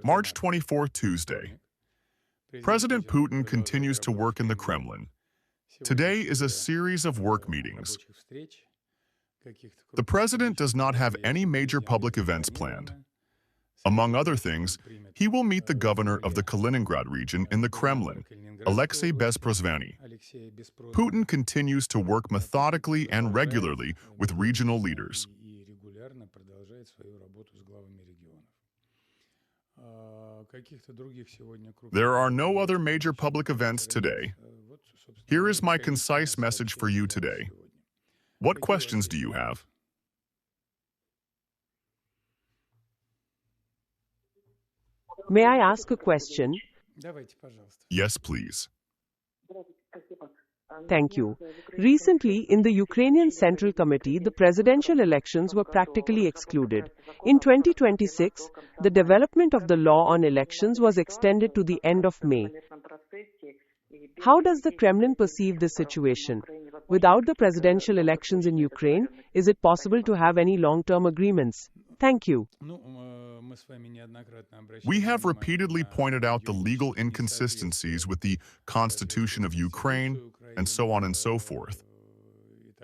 March 24, Tuesday. President Putin continues to work in the Kremlin. Today is a series of work meetings. The president does not have any major public events planned. Among other things, he will meet the governor of the Kaliningrad region in the Kremlin, Alexei Bezprozvany. Putin continues to work methodically and regularly with regional leaders. There are no other major public events today. Here is my concise message for you today. What questions do you have? May I ask a question? Yes, please. Thank you. Recently, in the Ukrainian Central Committee, the presidential elections were practically excluded. In 2026, the development of the law on elections was extended to the end of May. How does the Kremlin perceive this situation? Without the presidential elections in Ukraine, is it possible to have any long-term agreements? Thank you. We have repeatedly pointed out the legal inconsistencies with the Constitution of Ukraine, and so on and so forth.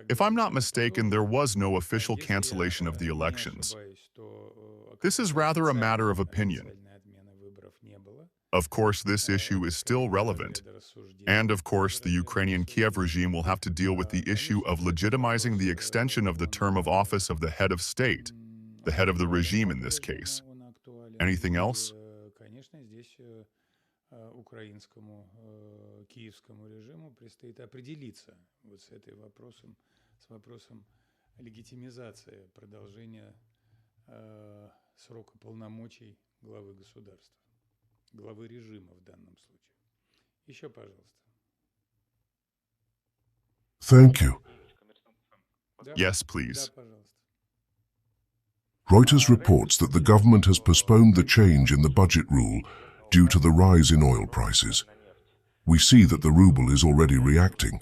If I'm not mistaken, there was no official cancellation of the elections. This is rather a matter of opinion. Of course, this issue is still relevant. And of course, the Ukrainian Kyiv regime will have to deal with the issue of legitimizing the extension of the term of office of the head of state, the head of the regime in this case. Anything else? Украинскому киевскому режиму предстоит определиться вот с вопросом легитимизации продолжения срока полномочий главы государства, главы режима в данном случае. Еще, пожалуйста. Thank you. Yes, please. Reuters reports that the government has postponed the change in the budget rule due to the rise in oil prices. We see that the ruble is already reacting.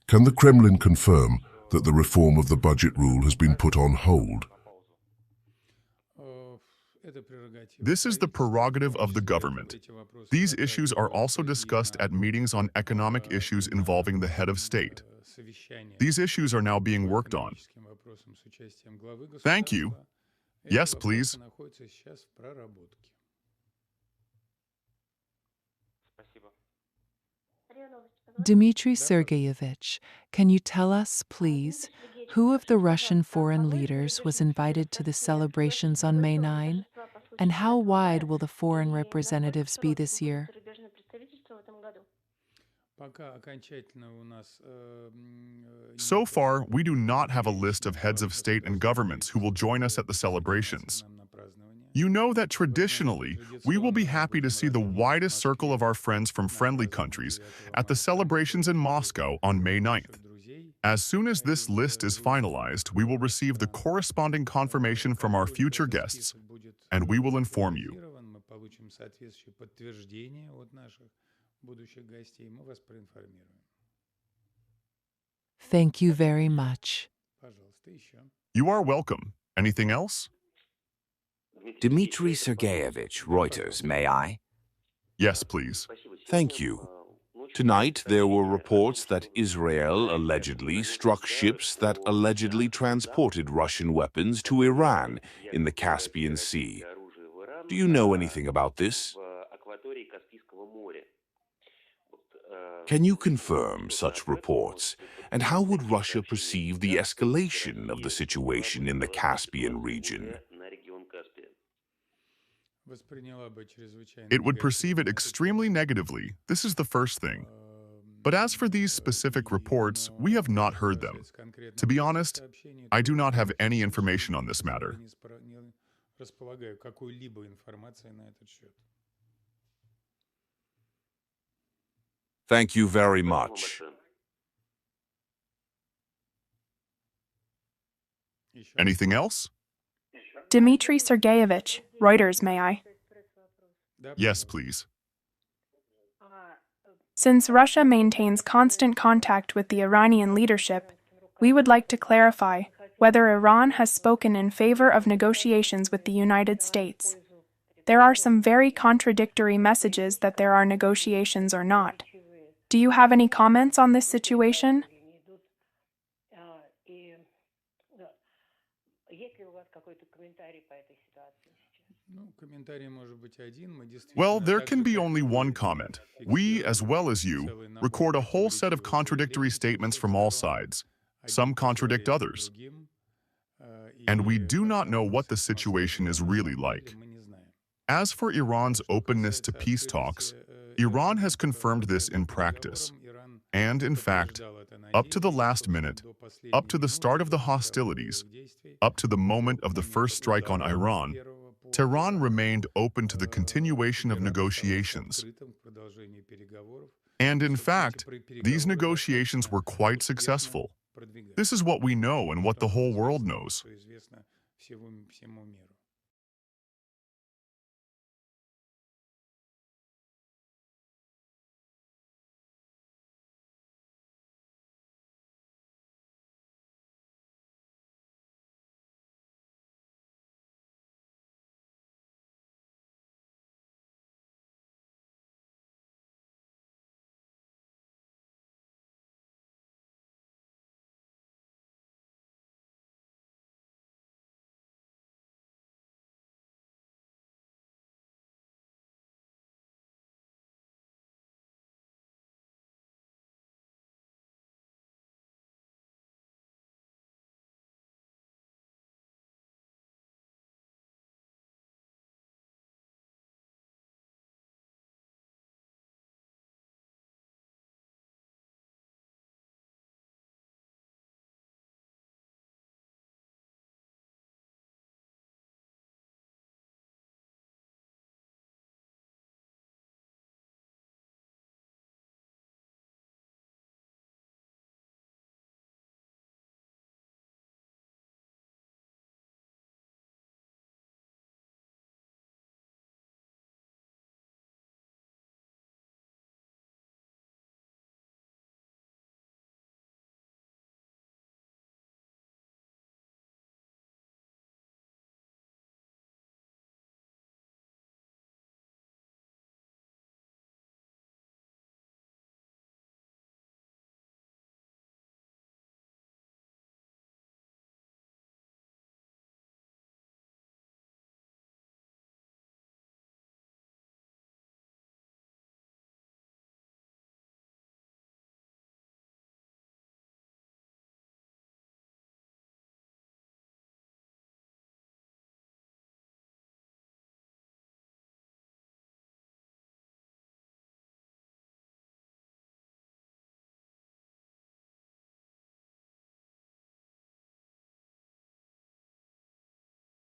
Can the Kremlin confirm that the reform of the budget rule has been put on hold? This is the prerogative of the government. These issues are also discussed at meetings on economic issues involving the head of state. These issues are now being worked on. Thank you. Yes, please. Dmitry Sergeyevich, can you tell us, please, who of the Russian foreign leaders was invited to the celebrations on May 9? And how wide will the foreign representatives be this year? So far, we do not have a list of heads of state and governments who will join us at the celebrations. You know that traditionally, we will be happy to see the widest circle of our friends from friendly countries at the celebrations in Moscow on May 9th. As soon as this list is finalized, we will receive the corresponding confirmation from our future guests, and we will inform you. Thank you very much. You are welcome. Anything else? Dmitry Sergeyevich, Reuters, may I? Yes, please. Thank you. Tonight, there were reports that Israel allegedly struck ships that allegedly transported Russian weapons to Iran in the Caspian Sea. Do you know anything about this? Can you confirm such reports? And how would Russia perceive the escalation of the situation in the Caspian region? It would perceive it extremely negatively. This is the first thing. But as for these specific reports, we have not heard them. To be honest, I do not have any information on this matter. Thank you very much. Anything else? Dmitry Sergeyevich, Reuters, may I? Yes, please. Since Russia maintains constant contact with the Iranian leadership, we would like to clarify whether Iran has spoken in favor of negotiations with the United States. There are some very contradictory messages that there are negotiations or not. Do you have any comments on this situation? Well, there can be only one comment. We, as well as you, record a whole set of contradictory statements from all sides. Some contradict others. And we do not know what the situation is really like. As for Iran's openness to peace talks, Iran has confirmed this in practice. And, in fact, up to the last minute, up to the start of the hostilities, up to the moment of the first strike on Iran, Tehran remained open to the continuation of negotiations. And, in fact, these negotiations were quite successful. This is what we know and what the whole world knows.